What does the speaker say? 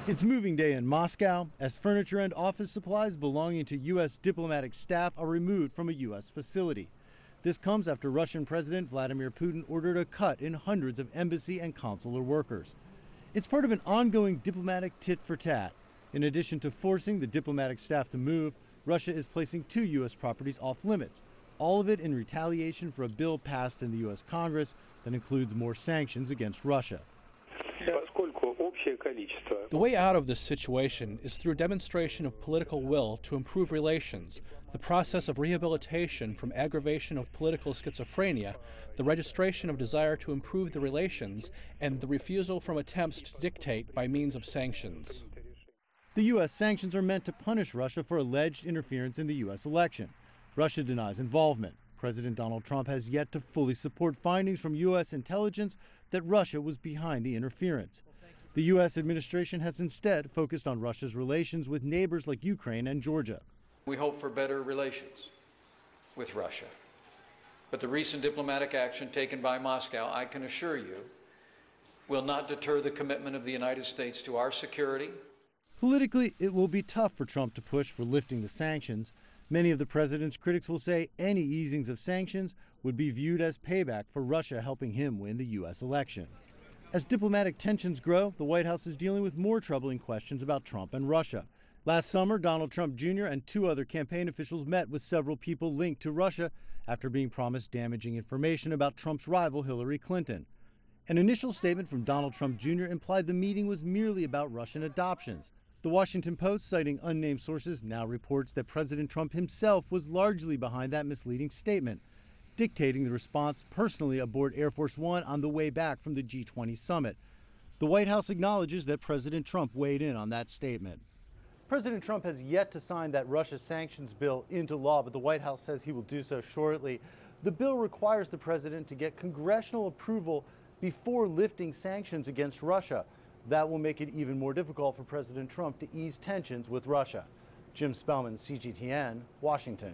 It's moving day in Moscow as furniture and office supplies belonging to U.S. diplomatic staff are removed from a U.S. facility. This comes after Russian President Vladimir Putin ordered a cut in hundreds of embassy and consular workers. It's part of an ongoing diplomatic tit for tat. In addition to forcing the diplomatic staff to move, Russia is placing 2 U.S. properties off limits, all of it in retaliation for a bill passed in the U.S. Congress that includes more sanctions against Russia. The way out of this situation is through a demonstration of political will to improve relations, the process of rehabilitation from aggravation of political schizophrenia, the registration of desire to improve the relations, and the refusal from attempts to dictate by means of sanctions. The U.S. sanctions are meant to punish Russia for alleged interference in the U.S. election. Russia denies involvement. President Donald Trump has yet to fully support findings from U.S. intelligence that Russia was behind the interference. The U.S. administration has instead focused on Russia's relations with neighbors like Ukraine and Georgia. We hope for better relations with Russia. But the recent diplomatic action taken by Moscow, I can assure you, will not deter the commitment of the United States to our security. Politically, it will be tough for Trump to push for lifting the sanctions. Many of the president's critics will say any easings of sanctions would be viewed as payback for Russia helping him win the U.S. election. As diplomatic tensions grow, the White House is dealing with more troubling questions about Trump and Russia. Last summer, Donald Trump Jr. and 2 other campaign officials met with several people linked to Russia after being promised damaging information about Trump's rival Hillary Clinton. An initial statement from Donald Trump Jr. implied the meeting was merely about Russian adoptions. The Washington Post, citing unnamed sources, now reports that President Trump himself was largely behind that misleading statement, dictating the response personally aboard Air Force One on the way back from the G20 summit. The White House acknowledges that President Trump weighed in on that statement. President Trump has yet to sign that Russia sanctions bill into law, but the White House says he will do so shortly. The bill requires the president to get congressional approval before lifting sanctions against Russia. That will make it even more difficult for President Trump to ease tensions with Russia. Jim Spellman, CGTN, Washington.